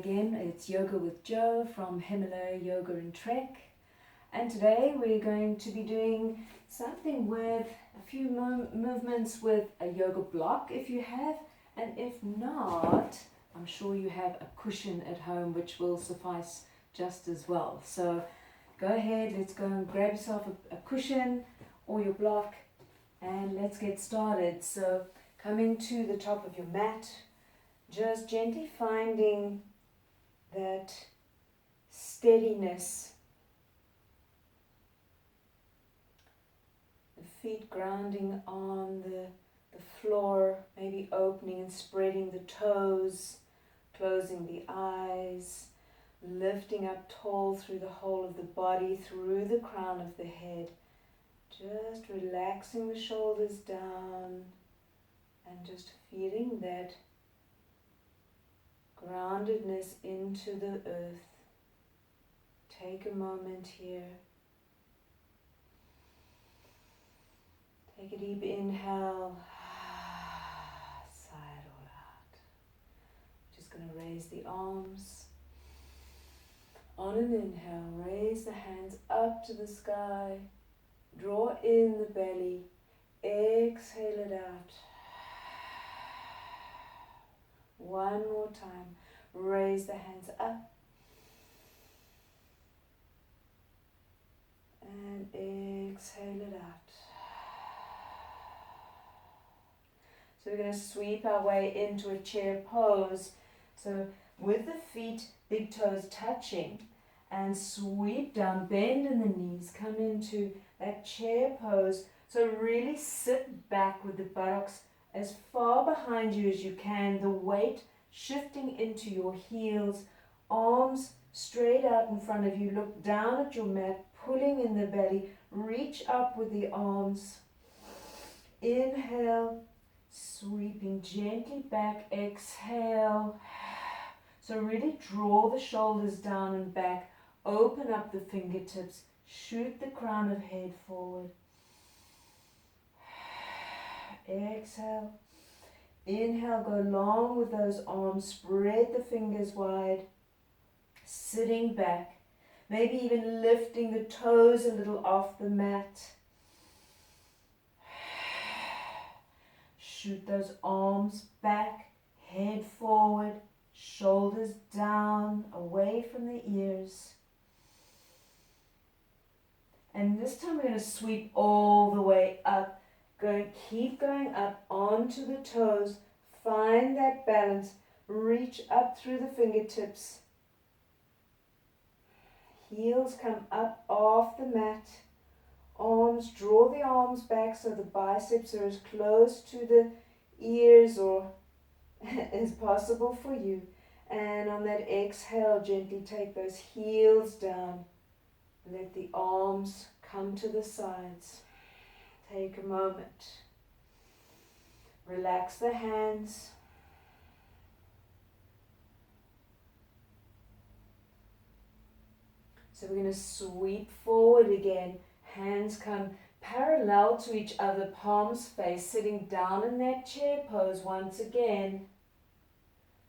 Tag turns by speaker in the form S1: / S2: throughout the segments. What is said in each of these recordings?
S1: again. It's Yoga with Jo from Himalaya Yoga and Trek. And today we're going to be doing something with a few movements with a yoga block if you have. And if not, I'm sure you have a cushion at home which will suffice just as well. So go ahead, let's go and grab yourself a cushion or your block and let's get started. So coming to the top of your mat, just gently finding that steadiness. The feet grounding on the floor, maybe opening and spreading the toes, closing the eyes, lifting up tall through the whole of the body, through the crown of the head. Just relaxing the shoulders down and just feeling that groundedness into the earth. Take a moment here. Take a deep inhale. Sigh it all out. Just going to raise the arms. On an inhale, raise the hands up to the sky. Draw in the belly. Exhale it out. One more time. Raise the hands up. And exhale it out. So we're going to sweep our way into a chair pose. So with the feet, big toes touching, and sweep down, bend in the knees, come into that chair pose. So really sit back with the buttocks as far behind you as you can, the weight shifting into your heels, arms straight out in front of you. Look down at your mat, pulling in the belly, reach up with the arms. Inhale, sweeping gently back, exhale. So really draw the shoulders down and back, open up the fingertips, shoot the crown of head forward. Exhale. Inhale, go long with those arms, spread the fingers wide, sitting back, maybe even lifting the toes a little off the mat. Shoot those arms back, head forward, shoulders down, away from the ears. And this time we're going to sweep all the way up. Keep going up onto the toes. Find that balance. Reach up through the fingertips. Heels come up off the mat. Arms, draw the arms back so the biceps are as close to the ears or as possible for you. And on that exhale, gently take those heels down. Let the arms come to the sides. Take a moment. Relax the hands. So we're going to sweep forward again. Hands come parallel to each other, palms face, sitting down in that chair pose once again.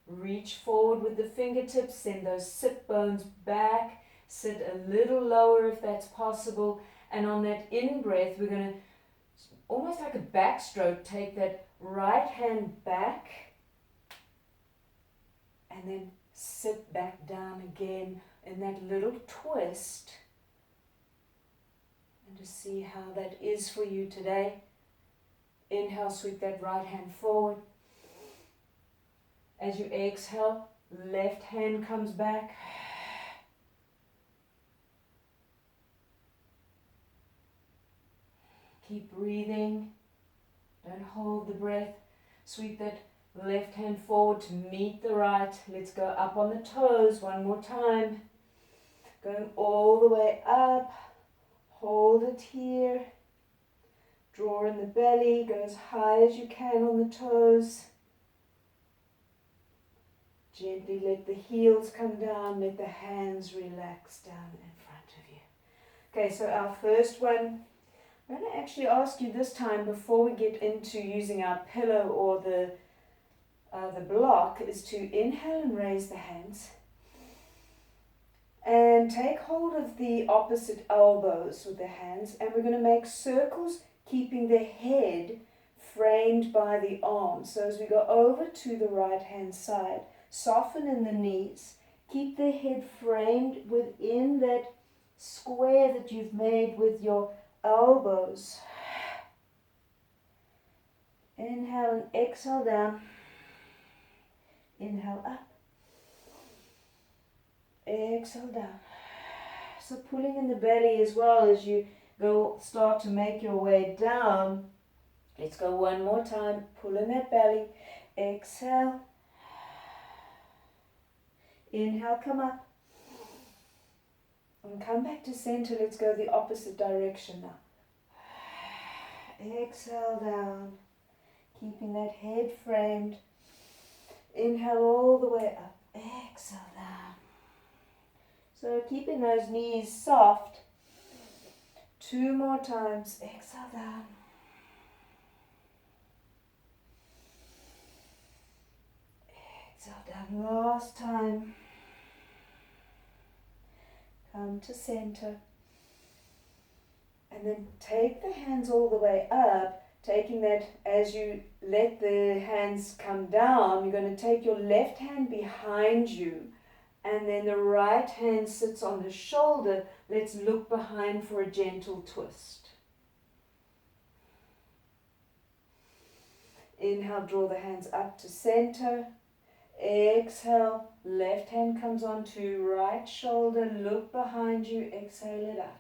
S1: Reach forward with the fingertips, send those sit bones back, sit a little lower if that's possible. And on that in-breath, we're going to, almost like a backstroke, take that right hand back and then sit back down again in that little twist. And to see how that is for you today. Inhale, sweep that right hand forward. As you exhale, left hand comes back. Keep breathing. Don't hold the breath. Sweep that left hand forward to meet the right. Let's go up on the toes one more time. Going all the way up. Hold it here. Draw in the belly. Go as high as you can on the toes. Gently let the heels come down. Let the hands relax down in front of you. Okay, so our first one, I'm going to actually ask you this time, before we get into using our pillow or the block, is to inhale and raise the hands. take hold of the opposite elbows with the hands, and we're going to make circles, keeping the head framed by the arms. So as we go over to the right hand side, soften in the knees, keep the head framed within that square that you've made with your elbows. Inhale and exhale down. Inhale up. Exhale down. So pulling in the belly as well as you start to make your way down. Let's go one more time. Pull in that belly. Exhale. Inhale, come up. And come back to center. Let's go the opposite direction now. Exhale down. Keeping that head framed. Inhale all the way up. Exhale down. So keeping those knees soft. 2 more times. Exhale down. Exhale down. Last time. Come to center. And then take the hands all the way up. Taking that, as you let the hands come down, you're going to take your left hand behind you. And then the right hand sits on the shoulder. Let's look behind for a gentle twist. Inhale, draw the hands up to center. Exhale, left hand comes onto right shoulder. Look behind you. Exhale it out.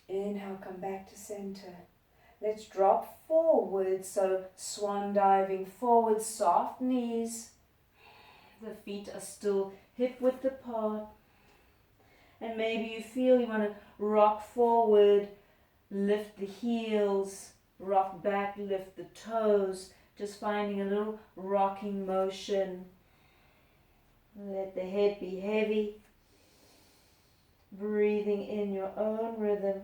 S1: Inhale, come back to center. Let's drop forward, so swan diving forward, soft knees. The feet are still hip width apart. And maybe you feel you want to rock forward, lift the heels, rock back, lift the toes. Just finding a little rocking motion. Let the head be heavy. Breathing in your own rhythm.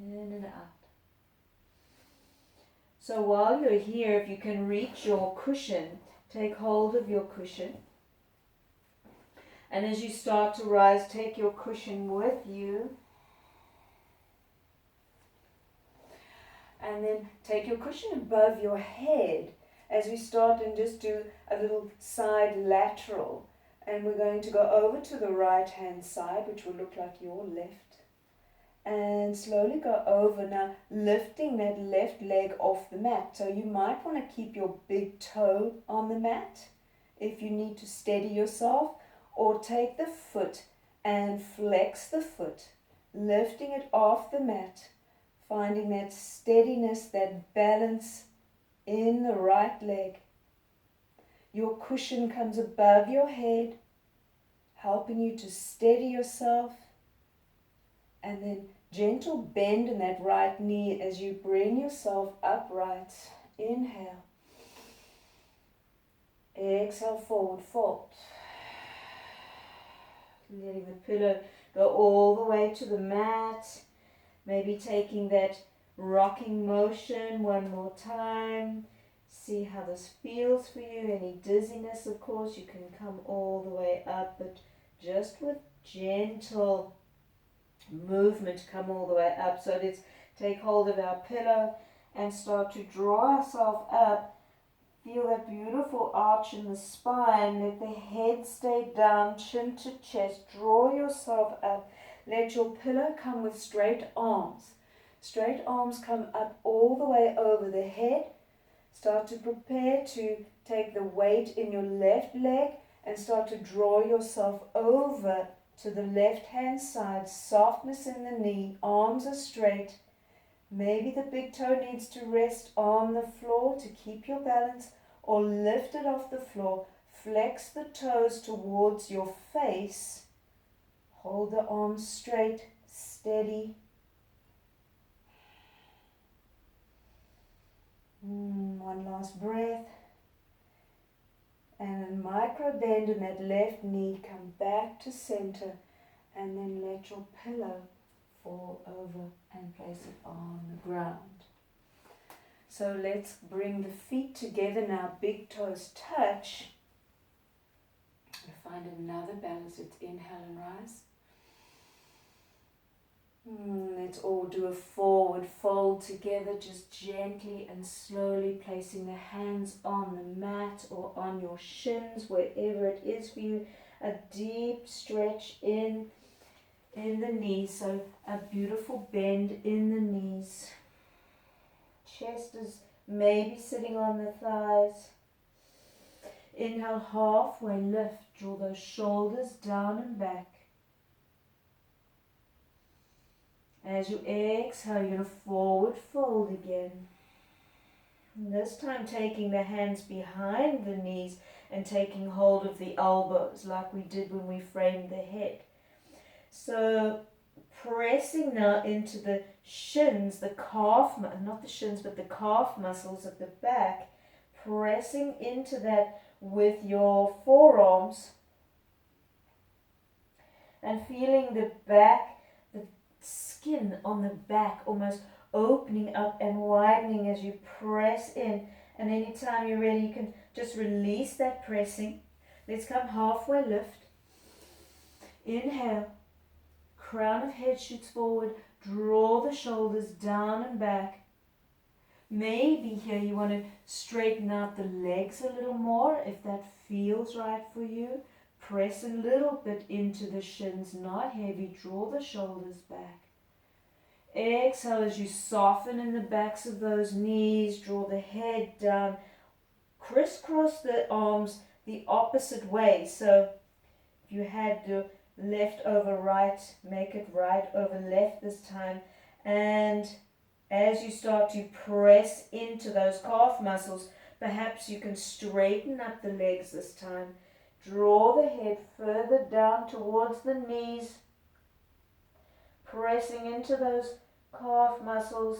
S1: In and out. So while you're here, if you can reach your cushion, take hold of your cushion. And as you start to rise, take your cushion with you. And then take your cushion above your head as we start and just do a little side lateral. And we're going to go over to the right hand side, which will look like your left. And slowly go over now, lifting that left leg off the mat. So you might want to keep your big toe on the mat if you need to steady yourself, or take the foot and flex the foot, lifting it off the mat, finding that steadiness, that balance in the right leg. Your cushion comes above your head, helping you to steady yourself, and then gentle bend in that right knee as you bring yourself upright. Inhale. Exhale, forward fold. Letting the pillow go all the way to the mat. Maybe taking that rocking motion one more time. See how this feels for you. Any dizziness, of course, you can come all the way up, but just with gentle movement come all the way up. So let's take hold of our pillow and start to draw ourselves up. Feel that beautiful arch in the spine. Let the head stay down, chin to chest. Draw yourself up. Let your pillow come with straight arms. Straight arms come up all the way over the head. Start to prepare to take the weight in your left leg and start to draw yourself over to the left hand side. Softness in the knee. Arms are straight. Maybe the big toe needs to rest on the floor to keep your balance, or lift it off the floor. Flex the toes towards your face. Hold the arms straight, steady. One last breath. And a micro bend in that left knee. Come back to center, and then let your pillow fall over and place it on the ground. So let's bring the feet together now, big toes touch. Find another balance. Let's inhale and rise. Let's all do a forward fold together, just gently and slowly placing the hands on the mat or on your shins, wherever it is for you. A deep stretch in the knees, so a beautiful bend in the knees. Chest is maybe sitting on the thighs. Inhale, halfway lift, draw those shoulders down and back. As you exhale, you're going to forward fold again. And this time taking the hands behind the knees and taking hold of the elbows like we did when we framed the head. So pressing now into the shins, the calf, not the shins, but the calf muscles at the back, pressing into that with your forearms and feeling the back, the skin on the back almost opening up and widening as you press in. And anytime you're ready, you can just release that pressing. Let's come halfway lift. Inhale. Crown of head shoots forward. Draw the shoulders down and back. Maybe here you want to straighten out the legs a little more if that feels right for you. Press a little bit into the shins, not heavy. Draw the shoulders back. Exhale as you soften in the backs of those knees. Draw the head down. Crisscross the arms the opposite way. So if you had the left over right, make it right over left this time. And as you start to press into those calf muscles, perhaps you can straighten up the legs this time. Draw the head further down towards the knees, pressing into those calf muscles.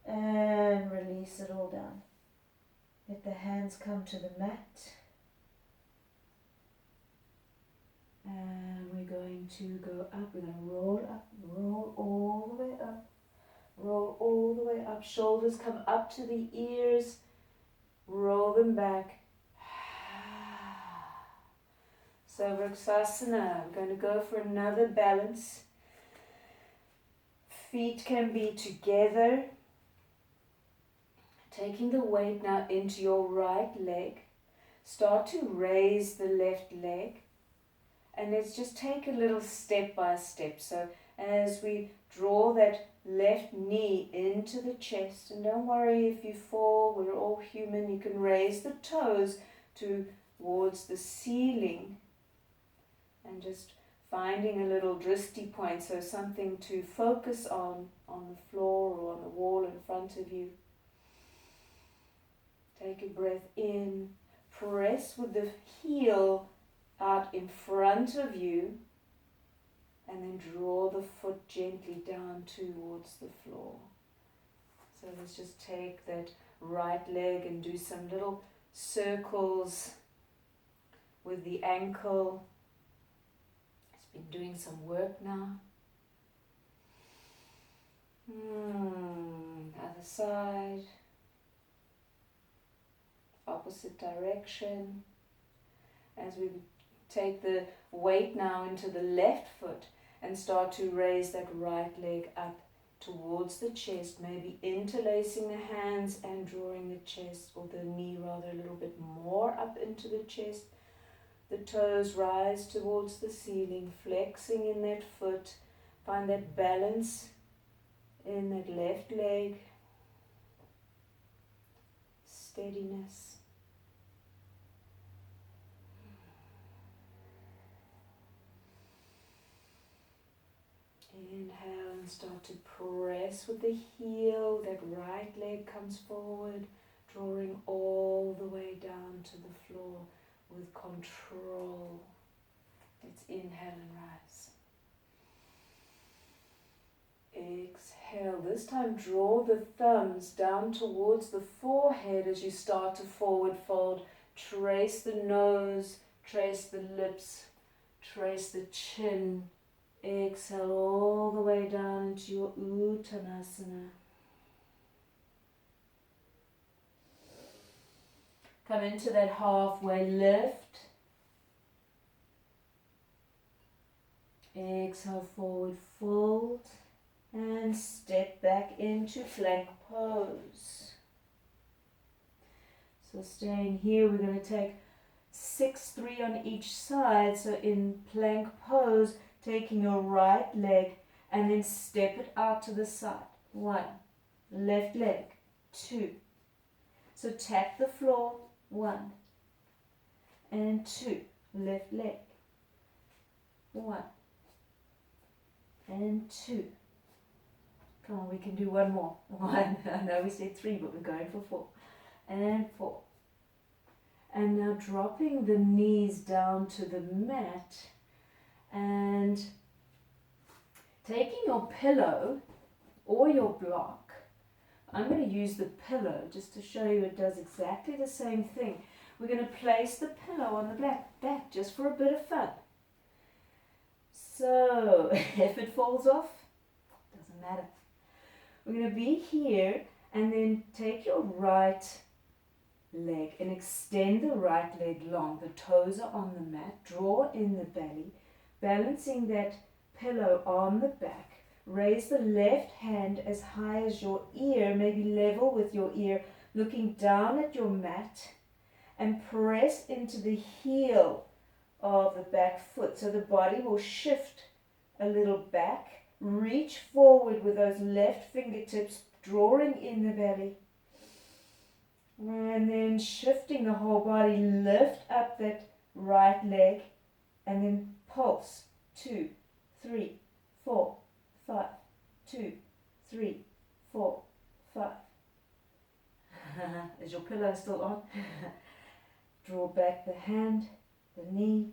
S1: And release it all down. Let the hands come to the mat. And we're going to go up. We're going to roll up, roll all the way up, roll all the way up. Shoulders come up to the ears, roll them back. So Vrksasana, we're going to go for another balance. Feet can be together. Taking the weight now into your right leg. Start to raise the left leg. And let's just take a little step by step. So as we draw that left knee into the chest, and don't worry if you fall, we're all human. You can raise the toes towards the ceiling and just finding a little drishti point, so something to focus on the floor or on the wall in front of you. Take a breath in, press with the heel out in front of you, and then draw the foot gently down towards the floor. So let's just take that right leg and do some little circles with the ankle. It's been doing some work now. Other side. Opposite direction. As we take the weight now into the left foot and start to raise that right leg up towards the chest, maybe interlacing the hands and drawing the chest, or the knee rather, a little bit more up into the chest. The toes rise towards the ceiling, flexing in that foot. Find that balance in that left leg. Steadiness. Inhale and start to press with the heel. That right leg comes forward, drawing all the way down to the floor with control. Let's inhale and rise. Exhale. This time draw the thumbs down towards the forehead as you start to forward fold. Trace the nose, trace the lips, trace the chin Exhale all the way down into your Uttanasana. Come into that halfway lift. Exhale, forward fold. And step back into plank pose. So staying here, we're going to take 6-3 on each side. So in plank pose, taking your right leg and then step it out to the side. 1, left leg, 2. So tap the floor, 1 and 2, left leg, 1 and 2. Come on, we can do one more. 1, I know we said 3, but we're going for 4. And 4. And now dropping the knees down to the mat and taking your pillow or your block. I'm going to use the pillow just to show you it does exactly the same thing. We're going to place the pillow on the back just for a bit of fun. So if it falls off, doesn't matter. We're going to be here and then take your right leg and extend the right leg long. The toes are on the mat. Draw in the belly, balancing that pillow on the back. Raise the left hand as high as your ear, maybe level with your ear, looking down at your mat, and press into the heel of the back foot so the body will shift a little back. Reach forward with those left fingertips, drawing in the belly. And then shifting the whole body, lift up that right leg and then pulse. 2, 3, 4, 5. 2, 3, 4, 5. Is your pillow still on? Draw back the hand, the knee.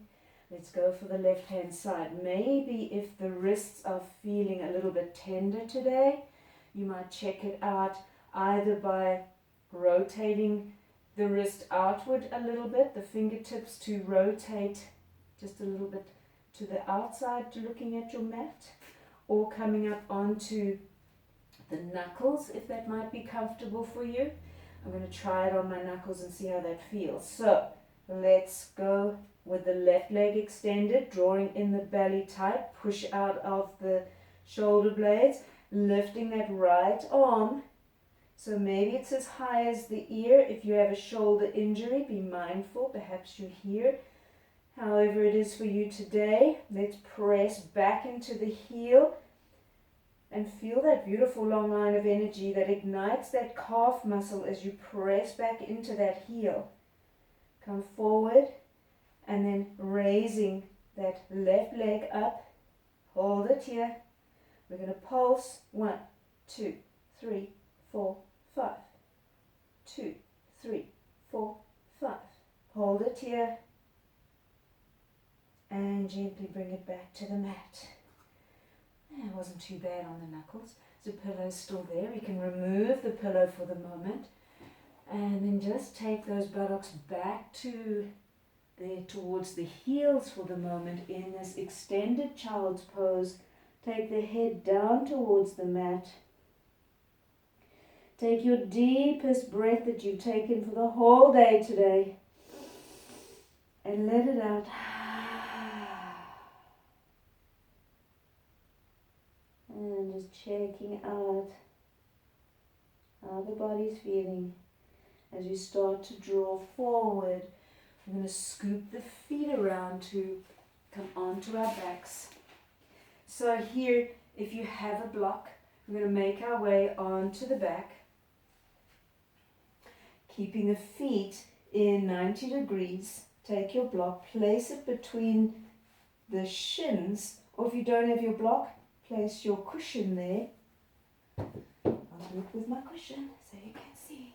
S1: Let's go for the left hand side. Maybe if the wrists are feeling a little bit tender today, you might check it out either by rotating the wrist outward a little bit, the fingertips to rotate just a little bit to the outside, to looking at your mat, or coming up onto the knuckles if that might be comfortable for you. I'm going to try it on my knuckles and see how that feels. So let's go with the left leg extended, drawing in the belly tight, push out of the shoulder blades, lifting that right arm. So maybe it's as high as the ear. If you have a shoulder injury, be mindful, perhaps you're here. However it is for you today, let's press back into the heel and feel that beautiful long line of energy that ignites that calf muscle as you press back into that heel. Come forward and then raising that left leg up. Hold it here. We're going to pulse. 1, 2, 3, 4, 5. 2, 3, 4, 5. Hold it here. And gently bring it back to the mat. It wasn't too bad on the knuckles. The pillow's still there. We can remove the pillow for the moment. And then just take those buttocks back to there towards the heels for the moment in this extended child's pose. Take the head down towards the mat. Take your deepest breath that you've taken for the whole day today. And let it out. And just checking out how the body's feeling. As you start to draw forward, we're going to scoop the feet around to come onto our backs. So here, if you have a block, we're going to make our way onto the back, keeping the feet in 90 degrees. Take your block, place it between the shins, or if you don't have your block, place your cushion there. I'll do it with my cushion so you can see.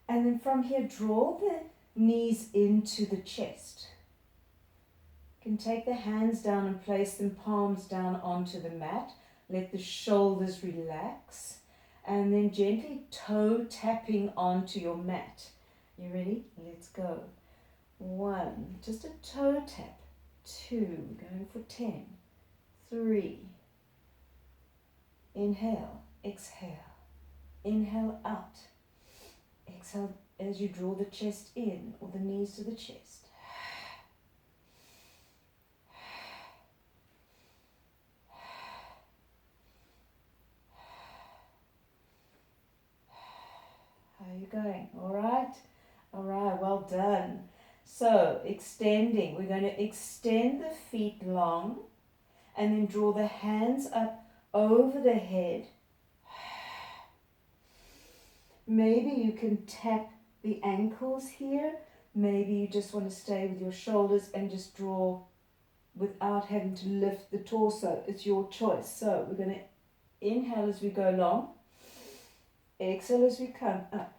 S1: And then from here, draw the knees into the chest. You can take the hands down and place them palms down onto the mat. Let the shoulders relax. And then gently toe tapping onto your mat. You ready? Let's go. 1, just a toe tap. 2, going for 10. 3. Inhale, exhale. Inhale out. Exhale as you draw the chest in or the knees to the chest. How are you going? All right? All right, well done. So, extending. We're going to extend the feet long and then draw the hands up over the head. Maybe you can tap the ankles here. Maybe you just want to stay with your shoulders and just draw without having to lift the torso. It's your choice. So we're going to inhale as we go long. Exhale as we come up.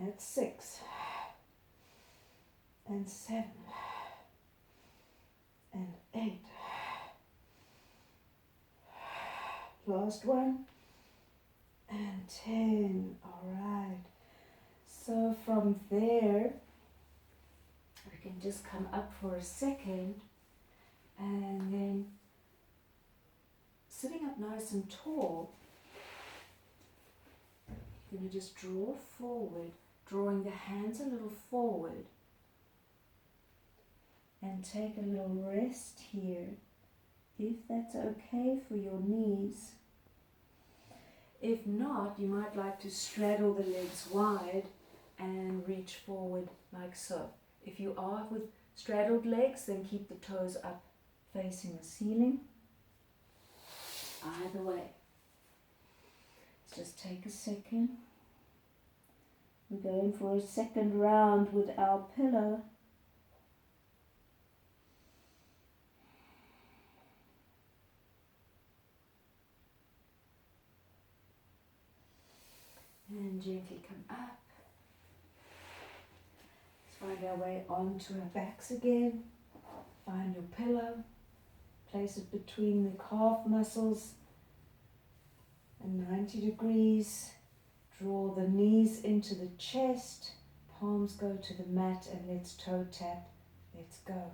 S1: That's 6. And 7. And 8. Last one. And 10. All right. So from there, we can just come up for a second and then sitting up nice and tall, you're going to just draw forward, drawing the hands a little forward and take a little rest here, if that's okay for your knees. If not, you might like to straddle the legs wide and reach forward like so. If you are with straddled legs, then keep the toes up facing the ceiling. Either way. Let's just take a second. We're going for a second round with our pillow. And gently come up. Let's find our way onto our backs again. Find your pillow. Place it between the calf muscles and 90 degrees. Draw the knees into the chest. Palms go to the mat and let's toe tap. Let's go.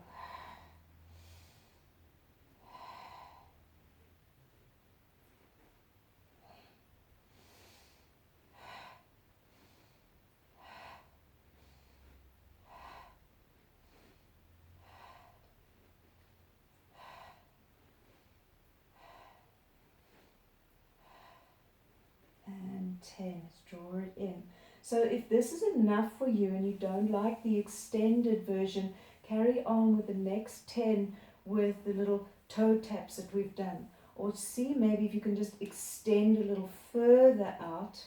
S1: And 10, let's draw it in. So if this is enough for you and you don't like the extended version, carry on with the next 10 with the little toe taps that we've done. Or see maybe if you can just extend a little further out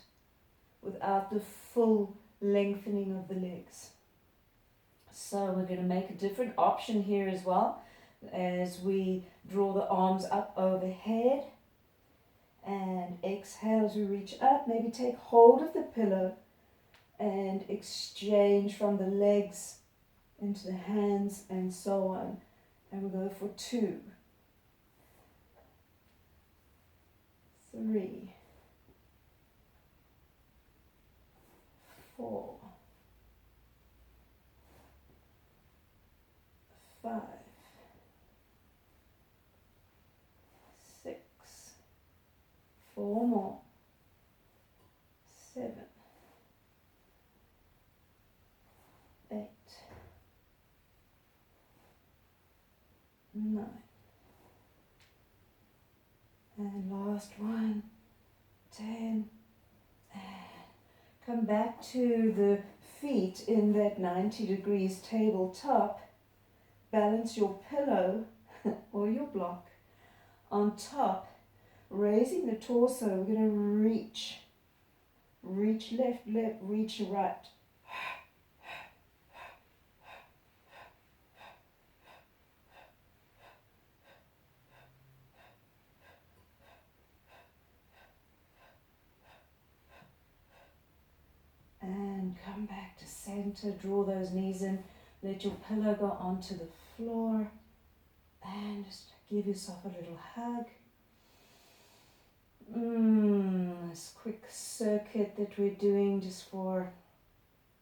S1: without the full lengthening of the legs. So we're going to make a different option here as well as we draw the arms up overhead. And exhale as we reach up. Maybe take hold of the pillow and exchange from the legs into the hands and so on. And we'll go for 2, 3, 4, 5, 6, 4 more, 7, 8, 9, and last one, 10, and come back to the feet in that 90 degrees tabletop. Balance your pillow or your block on top, raising the torso. We're going to reach left, reach right. And come back to center, draw those knees in, let your pillow go onto the floor and just give yourself a little hug. This quick circuit that we're doing just for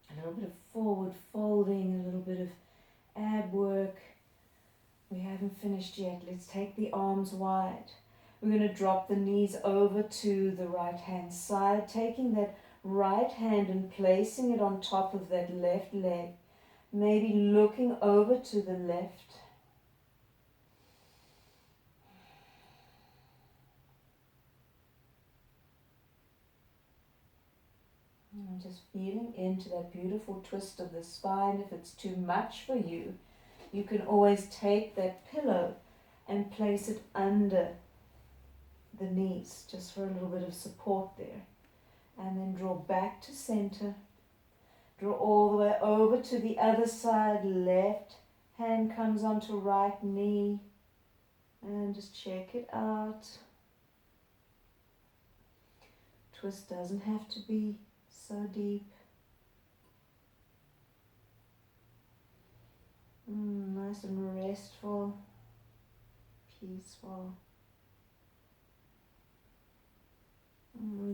S1: a little bit of forward folding, a little bit of ab work. We haven't finished yet. Let's take the arms wide. We're going to drop the knees over to the right hand side, taking that right hand and placing it on top of that left leg. Maybe looking over to the left. And just feeling into that beautiful twist of the spine. If it's too much for you, you can always take that pillow and place it under the knees, just for a little bit of support there. And then draw back to center. Draw all the way over to the other side. Left hand comes onto right knee. And just check it out. Twist doesn't have to be so deep. Nice and restful, peaceful.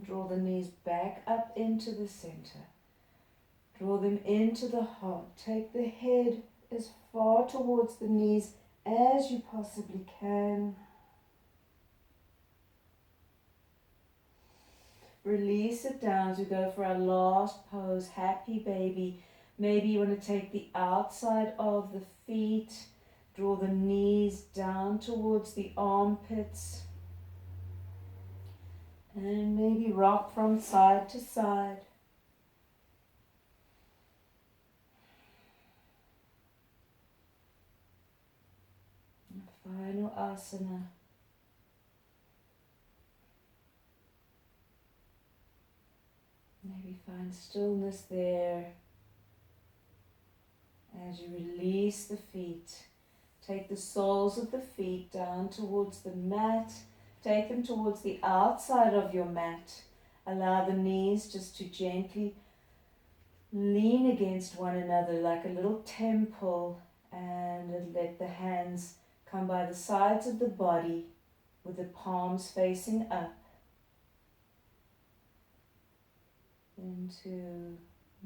S1: Draw the knees back up into the center. Draw them into the heart. Take the head as far towards the knees as you possibly can. Release it down as we go for our last pose, happy baby. Maybe you want to take the outside of the feet, draw the knees down towards the armpits, and maybe rock from side to side. Final asana. Maybe find stillness there as you release the feet. Take the soles of the feet down towards the mat. Take them towards the outside of your mat. Allow the knees just to gently lean against one another like a little temple, and let the hands come by the sides of the body with the palms facing up into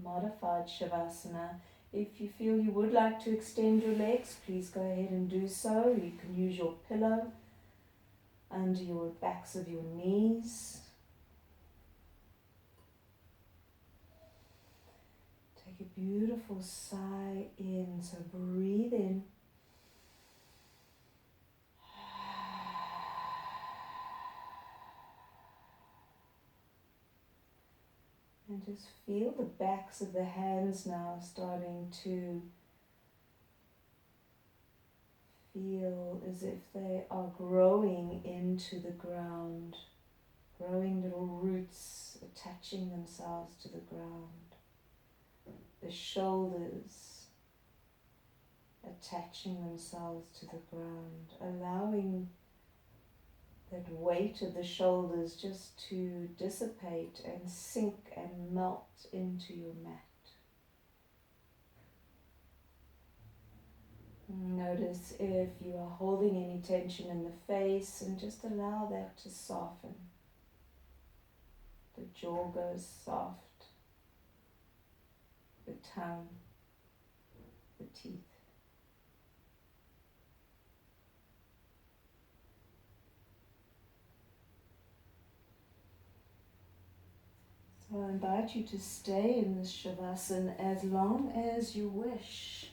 S1: modified Shavasana. If you feel you would like to extend your legs, please go ahead and do so. You can use your pillow under your backs of your knees. Take a beautiful sigh in, so breathe in. And just feel the backs of the hands now starting to feel as if they are growing into the ground, growing little roots attaching themselves to the ground. The shoulders attaching themselves to the ground, allowing that weight of the shoulders just to dissipate and sink and melt into your mat. Notice if you are holding any tension in the face, and just allow that to soften. The jaw goes soft, the tongue, the teeth. So I invite you to stay in this Shavasana as long as you wish,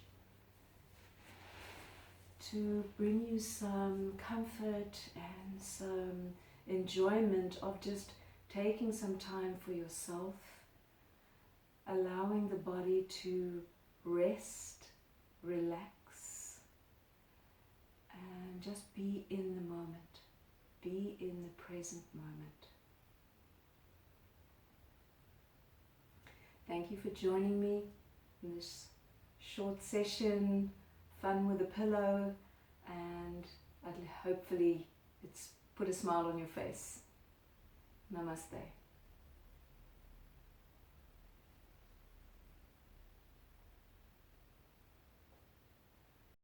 S1: to bring you some comfort and some enjoyment of just taking some time for yourself, allowing the body to rest, relax, and just be in the moment, be in the present moment. Thank you for joining me in this short session, fun with a pillow, and hopefully it's put a smile on your face. Namaste.